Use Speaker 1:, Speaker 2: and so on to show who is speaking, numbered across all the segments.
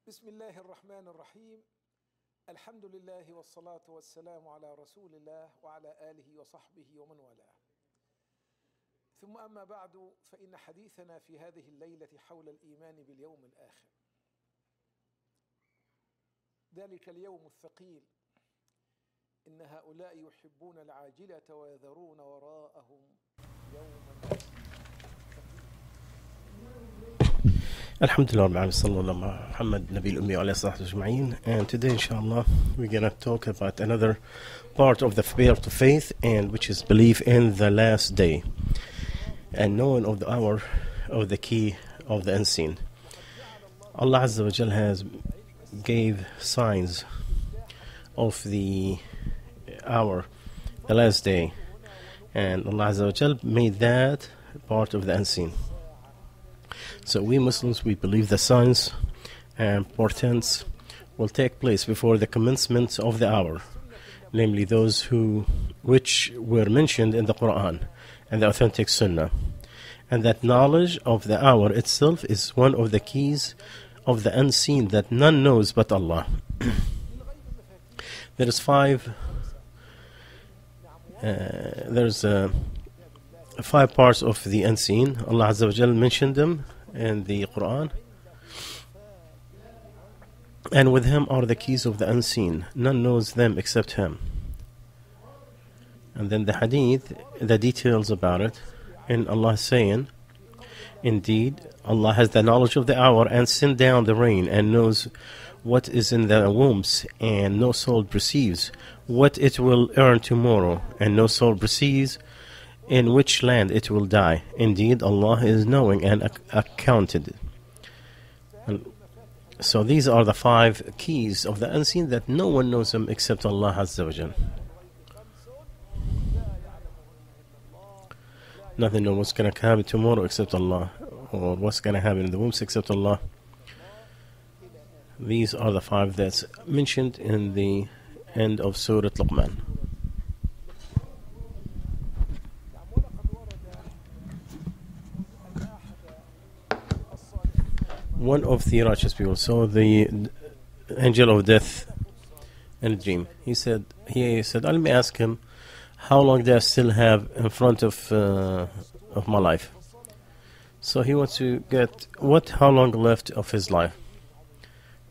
Speaker 1: بسم الله الرحمن الرحيم. الحمد لله والصلاة والسلام على رسول الله وعلى آله وصحبه ومن والاه. ثم أما بعد، فإن حديثنا في هذه الليلة حول الإيمان باليوم الآخر، ذلك اليوم الثقيل. إن هؤلاء يحبون العاجلة ويذرون وراءهم يوما.
Speaker 2: Alhamdulillah, Muhammad Nabi al-Ummi alayhi salatu ajma'in. And today, inshallah, we're going to talk about another part of the part of faith, and which is belief in the last day and knowing of the hour of the key of the unseen. Allah Azza wa Jal has gave signs of the hour, the last day, and Allah Azza wa Jal made that part of the unseen. So we Muslims, we believe the signs and portents will take place before the commencement of the hour, namely those which were mentioned in the Quran and the authentic Sunnah. And that knowledge of the hour itself is one of the keys of the unseen that none knows but Allah. There's five parts of the unseen. Allah Azza wa Jal mentioned them in the Quran, and with him are the keys of the unseen. None knows them except him. And then the hadith, the details about it, in Allah saying, indeed, Allah has the knowledge of the hour and sent down the rain and knows what is in the wombs, and no soul perceives what it will earn tomorrow, and no soul perceives in which land it will die. Indeed, Allah is knowing and accounted. So these are the five keys of the unseen that no one knows them except Allah Azza wa Jal. Nothing knows what's going to happen tomorrow except Allah, or what's going to happen in the wombs except Allah. These are the five that's mentioned in the end of Surah Luqman. One of the righteous people saw the angel of death in a dream. He said, let me ask him, how long do I still have in front of my life? So he wants to get how long left of his life.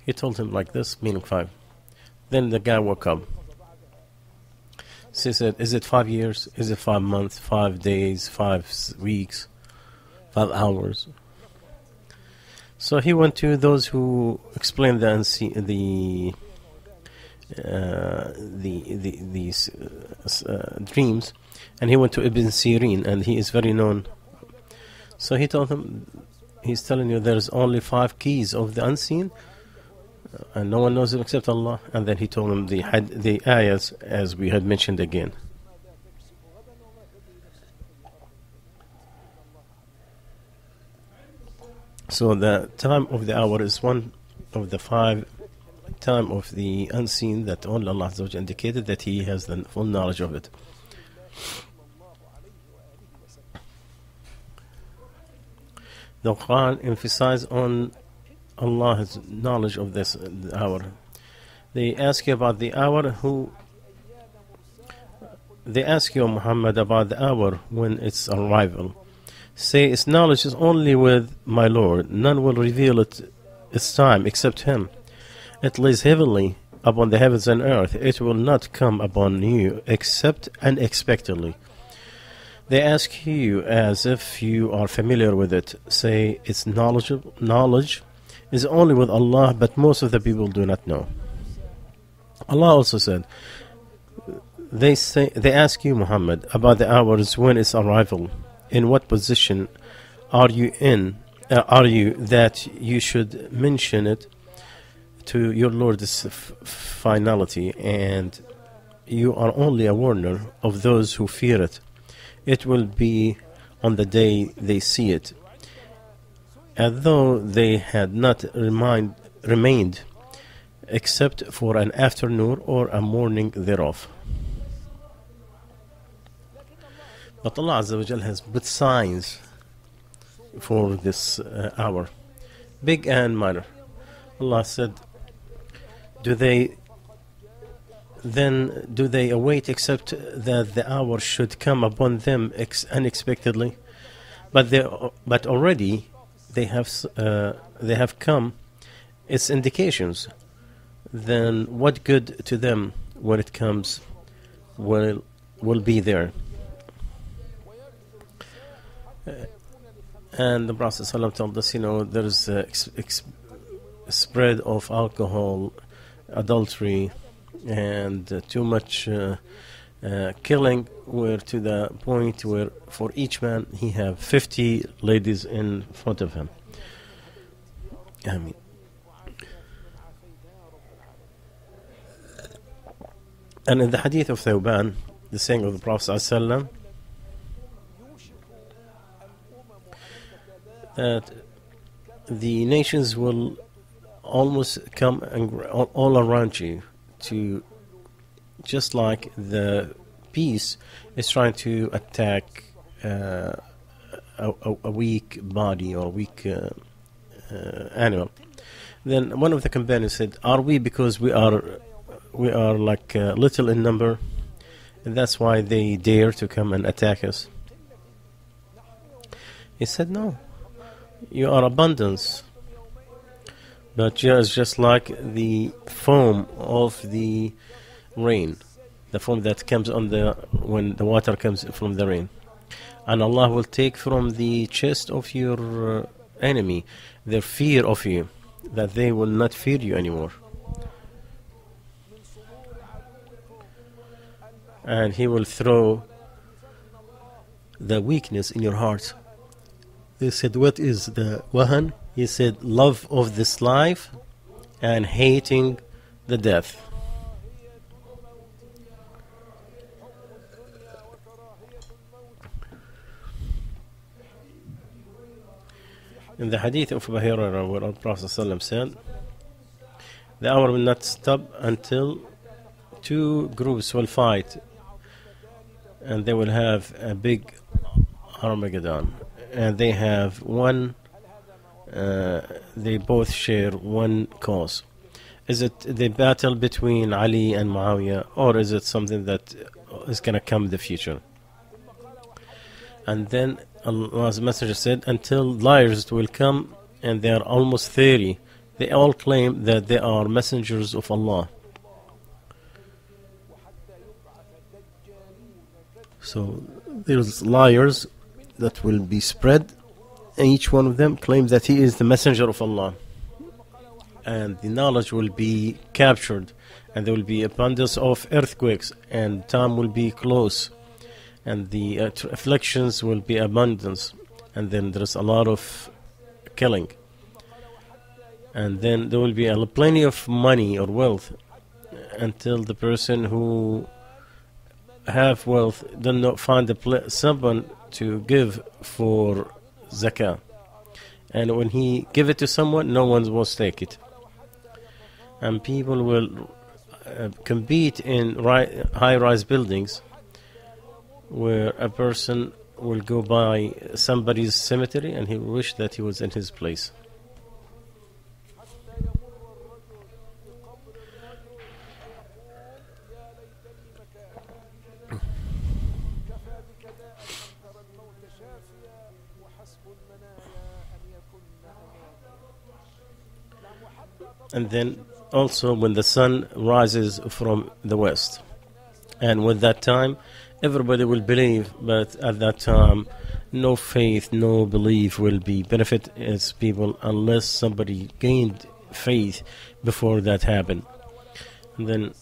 Speaker 2: He told him like this, meaning 5. Then the guy woke up. So he said, is it 5 years? Is it 5 months, 5 days, 5 weeks, 5 hours? So he went to those who explained these dreams, and he went to Ibn Sirin, and he is very known. So he told him, he's telling you there's only 5 keys of the unseen, and no one knows them except Allah. And then he told him the ayahs, as we had mentioned again. So the time of the hour is one of the 5 time of the unseen that only Allah Azza wa Jalla indicated that He has the full knowledge of it. The Quran emphasizes on Allah's knowledge of this hour. They ask you about the hour. They ask you, Muhammad, about the hour when its arrival. Say, its knowledge is only with my Lord. None will reveal its time except Him. It lays heavily upon the heavens and earth. It will not come upon you except unexpectedly. They ask you as if you are familiar with it. Say, its knowledge is only with Allah, but most of the people do not know. Allah also said, they ask you, Muhammad, about the hours when its arrival. In what position are you that you should mention it to your Lord's finality, and you are only a warner of those who fear it. It will be on the day they see it, as though they had not remained except for an afternoon or a morning thereof. But Allah Azza wa Jal has put signs for this hour, big and minor. Allah said, do they await except that the hour should come upon them unexpectedly? But already they have come. It's indications. Then what good to them when it comes will be there. And the Prophet ﷺ told us, there's a spread of alcohol, adultery, and too much killing, where to the point where for each man he have 50 ladies in front of him. Ameen. And in the hadith of Thawban, the saying of the Prophet ﷺ, that the nations will almost come all around you, to just like the beast is trying to attack a weak body or a weak animal. Then one of the companions said, are we, because we are like little in number, and that's why they dare to come and attack us? He said, no, you are abundance, but you are just like the foam of the rain, the foam that comes on when the water comes from the rain. And Allah will take from the chest of your enemy their fear of you, that they will not fear you anymore. And He will throw the weakness in your heart. They said, what is the wahan? He said, love of this life and hating the death. In the hadith of Abu Hurairah, where our Prophet ﷺ said, the hour will not stop until two groups will fight, and they will have a big Armageddon, and they have one, they both share one cause. Is it the battle between Ali and Muawiyah, or is it something that is going to come in the future? And then Allah's Messenger said, until liars will come, and they are almost 30. They all claim that they are messengers of Allah. So there's liars that will be spread, and each one of them claims that he is the messenger of Allah. And the knowledge will be captured, and there will be abundance of earthquakes, and time will be close, and the afflictions will be abundance, and then there's a lot of killing, and then there will be plenty of money or wealth, until the person who have wealth does not find someone to give for zakah, and when he give it to someone, no one will take it, and people will compete in high-rise buildings, where a person will go by somebody's cemetery and he will wish that he was in his place. And then also when the sun rises from the west, and with that time everybody will believe, but at that time no faith, no belief will be benefit as people unless somebody gained faith before that happened. And then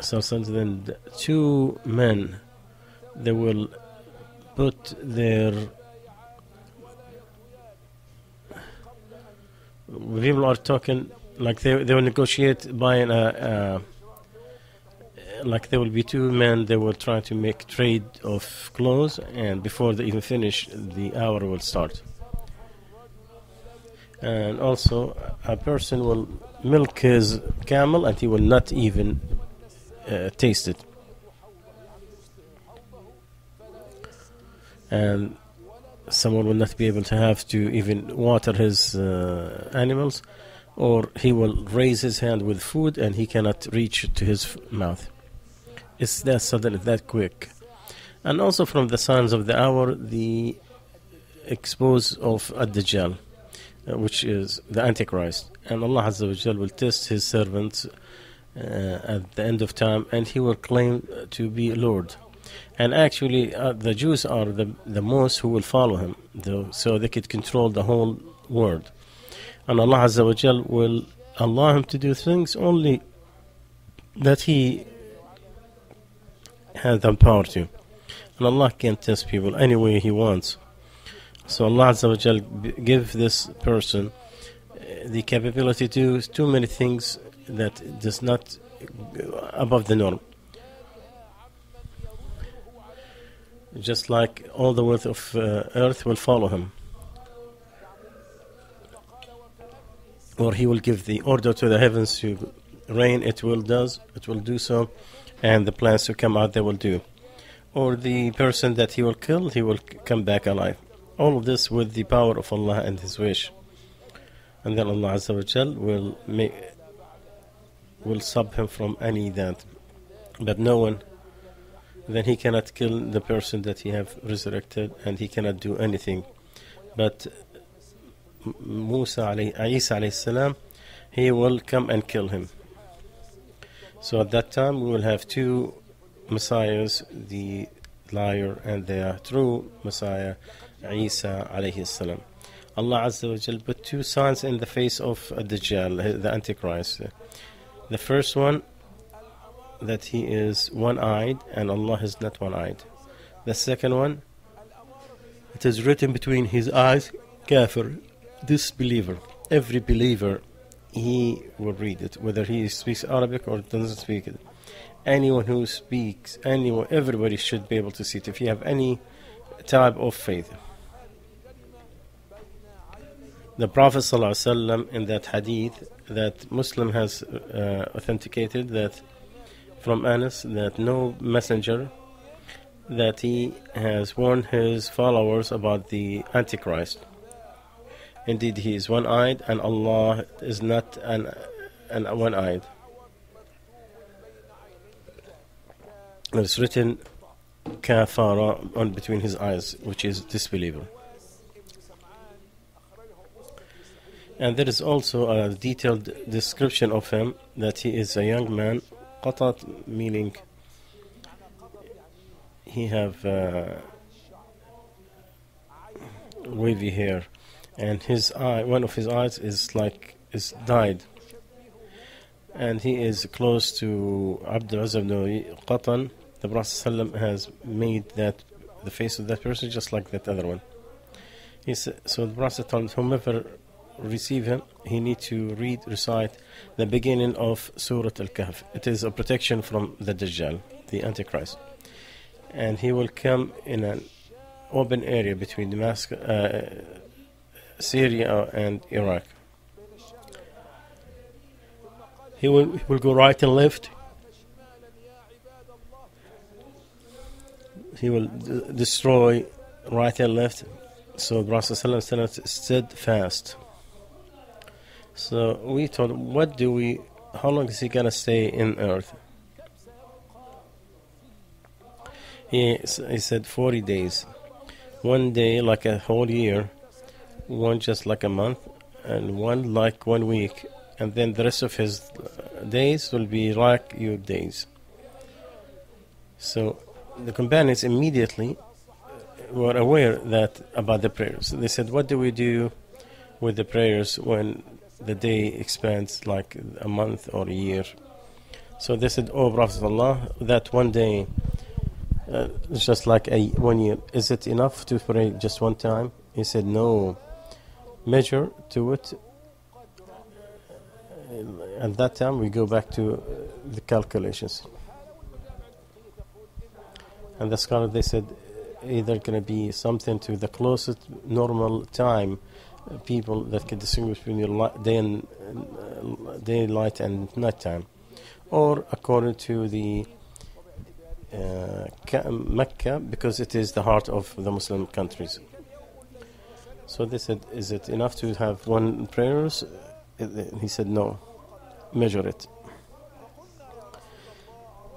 Speaker 2: then two men, they will put their, people are talking like they will negotiate buying like there will be two men, they will try to make trade of clothes, and before they even finish, the hour will start. And also a person will milk his camel and he will not even taste it. And someone will not be able to have to even water his animals, or he will raise his hand with food and he cannot reach to his mouth. It's that sudden, that quick. And also from the signs of the hour, the expose of Ad-Dajjal, which is the Antichrist. And Allah Azza wa Jal will test his servants at the end of time, and he will claim to be Lord. And actually the Jews are the most who will follow him, so they could control the whole world. And Allah Azza wa Jal will allow him to do things only that he has the power to. And Allah can test people any way he wants. So Allah Azza wa Jal give this person the capability to do too many things that does not above the norm. Just like all the wealth of earth will follow him. Or he will give the order to the heavens to rain, it will do so, and the plants to come out, they will do. Or the person that he will kill, he will come back alive. All of this with the power of Allah and his wish. And then Allah Azza wa Jal will stop him from any that. But no one, then he cannot kill the person that he have resurrected, and he cannot do anything. But Isa alayhi salam, he will come and kill him. So at that time we will have two messiahs, the liar and the true Messiah, Isa alayhi salam. Allah Azza wa Jal put two signs in the face of Dajjal, the Antichrist. The first one, that he is one-eyed, and Allah is not one-eyed. The second one, it is written between his eyes, Kafir, disbeliever. Every believer, he will read it, whether he speaks Arabic or doesn't speak it. Anyone who speaks, everybody should be able to see it if you have any type of faith. The Prophet ﷺ, in that hadith that Muslim has authenticated, that from Anas, that no messenger, that he has warned his followers about the Antichrist. Indeed, he is one-eyed, and Allah is not an one-eyed. It's written kafara on between his eyes, which is disbeliever. And there is also a detailed description of him, that he is a young man, qatat, meaning he have wavy hair, and his eye, one of his eyes is dyed, and he is close to Abdul Uzza ibn Qatan. The Prophet ﷺ has made that the face of that person just like that other one. So the Prophet told whomever receive him, he need to recite the beginning of Surah Al-Kahf. It is a protection from the Dajjal, the Antichrist. And he will come in an open area between Damascus, Syria and Iraq. He will go right and left. He will destroy right and left. So the Prophet ﷺ steadfast. So we thought, how long is he gonna stay in earth? He said 40 days. One day like a whole year, one just like a month, and one like 1 week, and then the rest of his days will be like your days. So the companions immediately were aware about the prayers. They said, what do we do with the prayers when the day expands like a month or a year? So they said, oh Prophet Allah, that one day it's just like 1 year. Is it enough to pray just one time? He said, no, measure to it. At that time we go back to the calculations. And the scholar, they said, either going to be something to the closest normal time, people that can distinguish between your daylight and nighttime, or according to the Mecca, because it is the heart of the Muslim countries. So they said, is it enough to have one prayers? He said, no, measure it.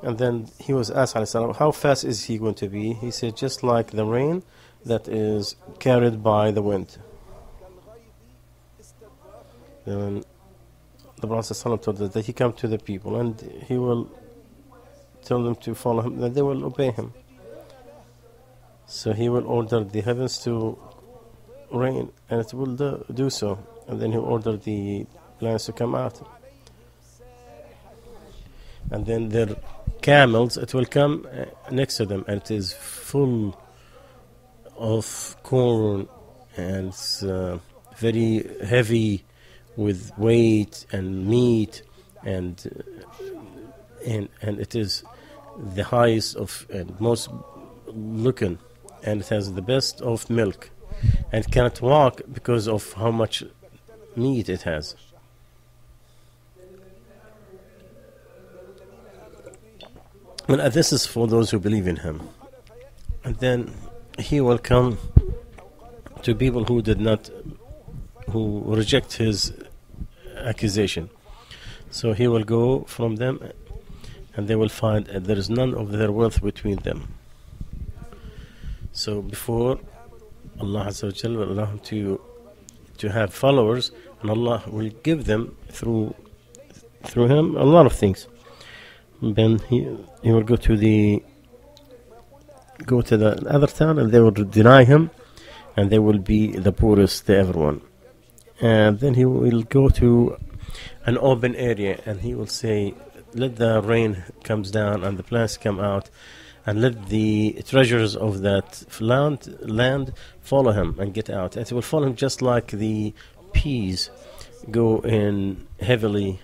Speaker 2: And then he was asked, alayhi salam, how fast is he going to be? He said, just like the rain that is carried by the wind. Then the Prophet ﷺ told us that he come to the people and he will tell them to follow him, that they will obey him. So he will order the heavens to rain, and it will do so. And then he will order the plants to come out. And then their camels, it will come next to them, and it is full of corn, and it's very heavy with weight and meat, and it is the highest of and most looking, and it has the best of milk, and cannot walk because of how much meat it has. And this is for those who believe in him. And then he will come to people who reject his accusation. So he will go from them, and they will find that there is none of their wealth between them. So before Allah Azza wa Jalla will allow him to have followers, and Allah will give them through him a lot of things. Then he will go to the other town, and they will deny him, and they will be the poorest to everyone. And then he will go to an open area, and he will say, let the rain comes down and the plants come out, and let the treasures of that land follow him and get out. And it will follow him just like the peas go in heavily.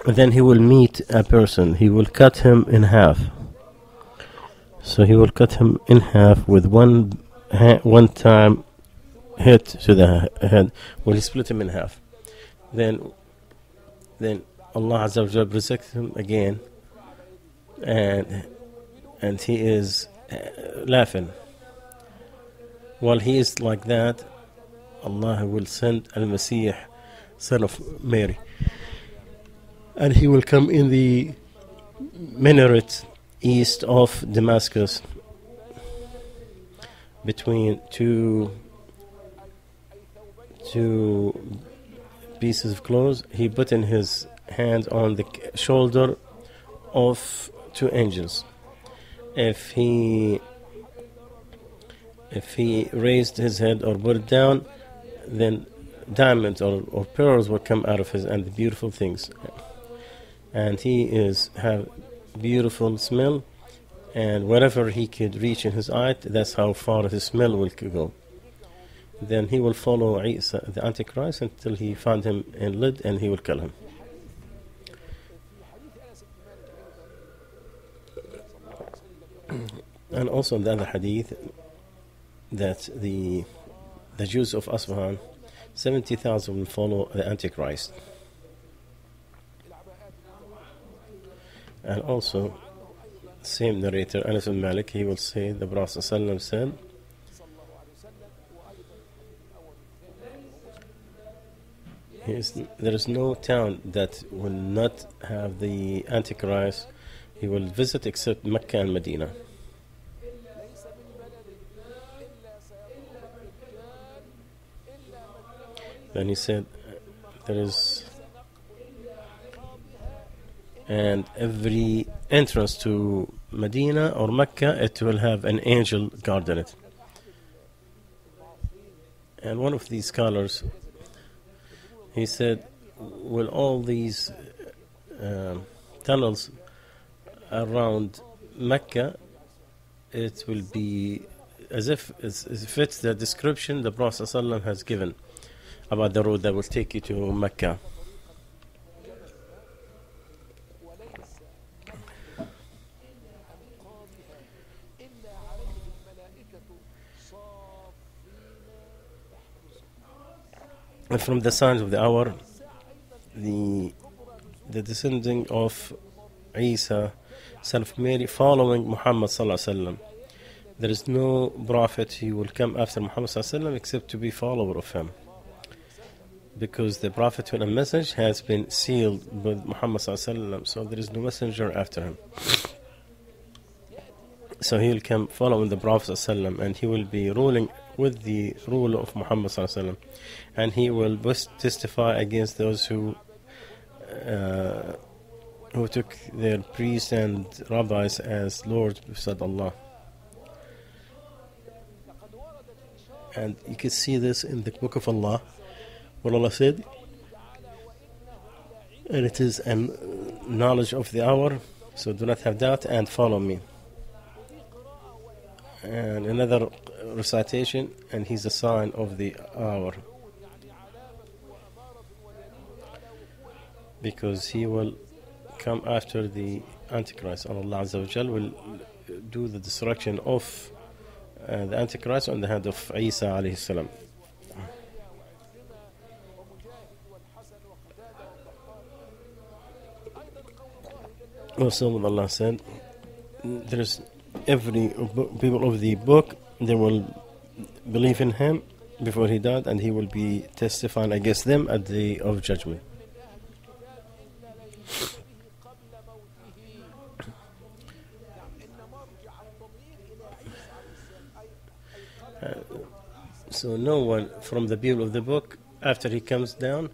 Speaker 2: Then he will meet a person. He will cut him in half. So he will cut him in half with one time hit to the head. Will he split him in half? Then Allah Azza wa Jalla protects him again, and he is laughing. While he is like that, Allah will send Al-Masih, son of Mary, and he will come in the minaret east of Damascus, between two pieces of clothes. He put in his hand on the shoulder of two angels. If he raised his head or put it down, then diamonds or pearls will come out of his, and the beautiful things. And he have beautiful smell, and wherever he could reach in his eye, that's how far his smell will go. Then he will follow Isa, the Antichrist, until he find him in Lid, and he will kill him. And also in the other hadith, that the Jews of Asfahan, 70,000 will follow the Antichrist. And also, same narrator, Anas bin Malik, he will say, the Prophet ﷺ said, there is no town that will not have the Antichrist. He will visit except Mecca and Medina. Then he said, and every entrance to Medina or Mecca, it will have an angel guarding it. And one of these scholars, he said, will all these tunnels around Mecca, it will be as if it fits the description the Prophet ﷺ has given about the road that will take you to Mecca. And from the signs of the hour, the descending of Isa, son of Mary, following Muhammad sallallahu alaihi wasallam, There is no prophet who will come after Muhammad ﷺ except to be follower of him, because the prophethood and message has been sealed with Muhammad ﷺ, so there is no messenger after him. So he will come following the Prophet ﷺ, and he will be ruling with the rule of Muhammad ﷺ, and he will testify against those who took their priests and rabbis as Lord beside Allah. And you can see this in the Book of Allah, where Allah said, and it is a knowledge of the hour, so do not have doubt and follow me. And another recitation, and he's a sign of the hour, because he will come after the Antichrist, and Allah Azza wa Jal will do the destruction of the Antichrist on the hand of Isa alayhi salam. Also, when Allah said, there is every people of the book, they will believe in him before he died, and he will be testifying against them at the day of judgment. So no one from the people of the book, after he comes down,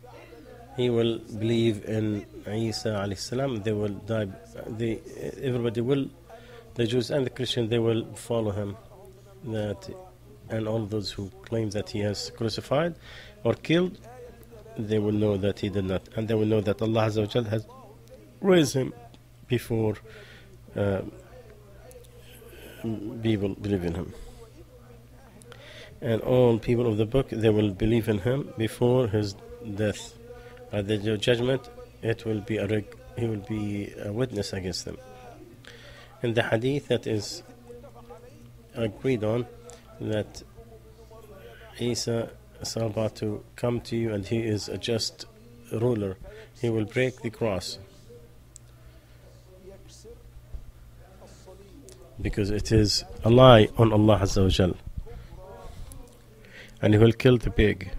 Speaker 2: he will believe in Isa alayhi salam. They will die. Everybody will, the Jews and the Christians, they will follow him. And all those who claim that he has crucified or killed, they will know that he did not, and they will know that Allah Azza wa Jal has raised him before people believe in him. And all people of the book, they will believe in him before his death. At the judgment, he will be a witness against them. In the hadith that is agreed on, that Isa is about to come to you, and he is a just ruler. He will break the cross, because it is a lie on Allah Azza wa Jal. And he will kill the pig.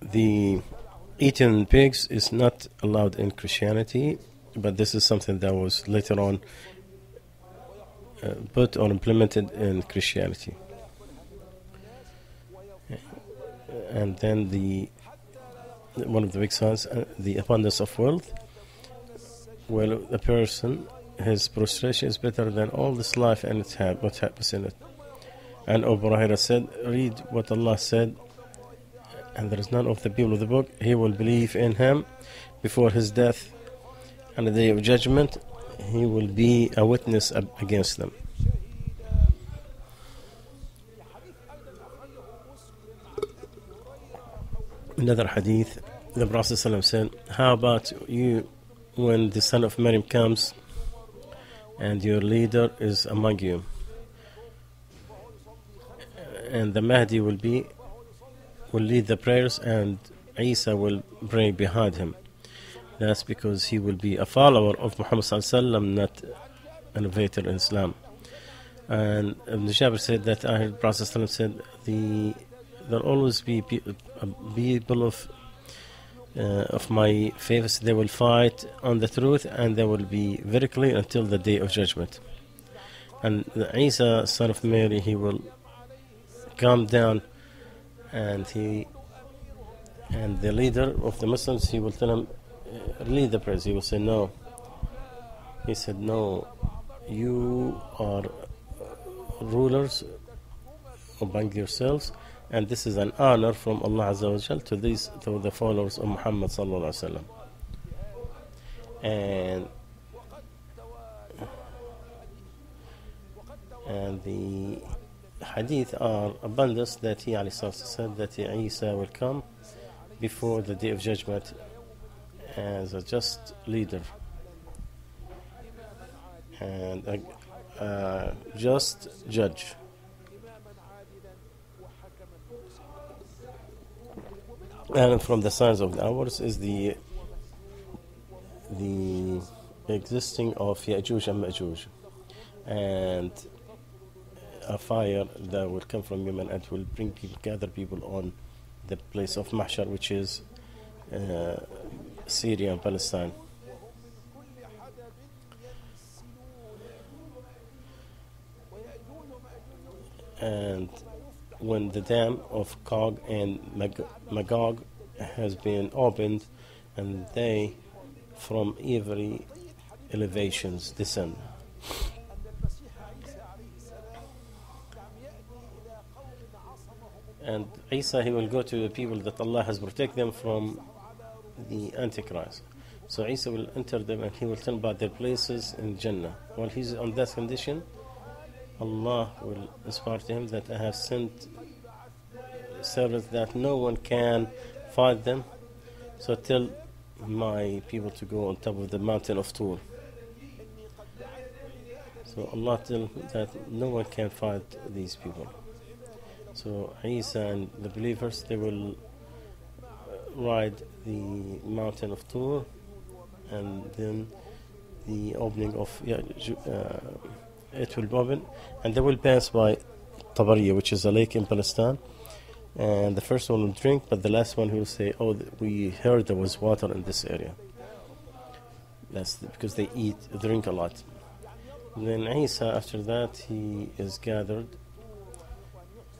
Speaker 2: The eating pigs is not allowed in Christianity, but this is something that was later on put or implemented in Christianity. And then one of the big signs, the abundance of wealth. Well, a person, his prostration is better than all this life and what happens in it. And Abu Hurairah said, read what Allah said, and there is none of the people of the book, he will believe in him before his death, and the day of judgment he will be a witness against them. Another hadith, the Prophet ﷺ said, how about you when the son of Maryam comes and your leader is among you, and the Mahdi will lead the prayers, and Isa will pray behind him. That's because he will be a follower of Muhammad ﷺ, not an innovator in Islam. And Ibn Jabir said that I heard the Prophet ﷺ said, there'll always be people of my favorites. They will fight on the truth, and they will be very clear until the day of judgment. And Isa, son of Mary, he will come down, and the leader of the Muslims, he will tell him, lead the prayers. He will say no. He said, no, you are rulers among yourselves, and this is an honor from Allah Azza wa Jal to the followers of Muhammad sallallahu alaihi wasallam. And the hadith are abundance that he said that Isa will come before the day of judgment as a just leader and a just judge. And from the signs of the hours is the existing of Ya'juj and Ma'juj, and a fire that will come from Yemen and will bring people, gather people on the place of Mahshar, which is Syria and Palestine. And when the dam of Gog and Magog has been opened, and they from every elevations descend. And Isa, he will go to the people that Allah has protected them from the Antichrist. So Isa will enter them and he will tell about their places in Jannah. While he's on that condition, Allah will inspire to him that I have sent servants that no one can fight them. So tell my people to go on top of the mountain of Tur. So Allah tell that no one can fight these people. So Isa and the believers, they will ride the mountain of Tur, and then the opening of it will be open, and they will pass by Tabariya, which is a lake in Palestine, and the first one will drink, but the last one will say, oh, we heard there was water in this area. That's because they drink a lot. And then Isa, after that, he is gathered.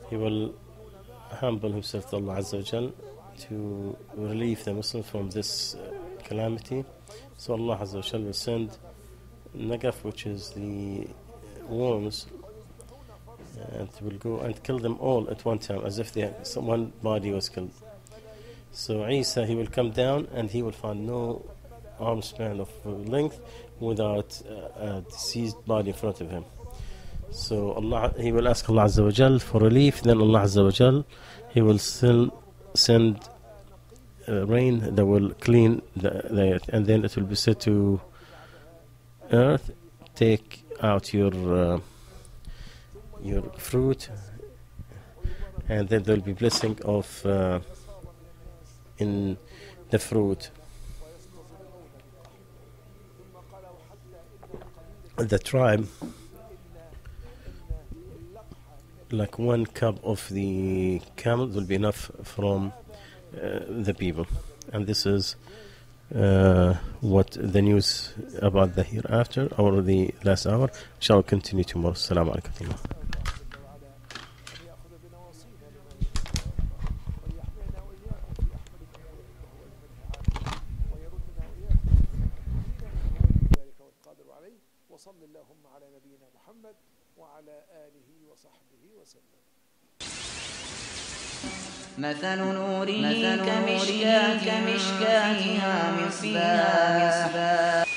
Speaker 2: He will humble himself to Allah Azza wa Jal to relieve the Muslims from this calamity. So Allah Azza wa Jal will send Nagaf, which is the worms, and will go and kill them all at one time, as if one body was killed. So Isa, he will come down and he will find no arm span of length without a deceased body in front of him. So Allah, he will ask Allah Azza wa Jal for relief. Then Allah Azza wa Jal, he will still send rain that will clean the earth, and then it will be said to earth, take out your fruit, and then there will be blessing of in the fruit. The tribe, like 1 cup of the camel will be enough from the people. And this is what the news about the hereafter, or the last hour, shall continue tomorrow. Assalamu alaikum.
Speaker 1: وصل اللهم على نبينا محمد وعلى آله وصحبه وسلم.
Speaker 3: مثل نوره كمشكاة فيها مصباح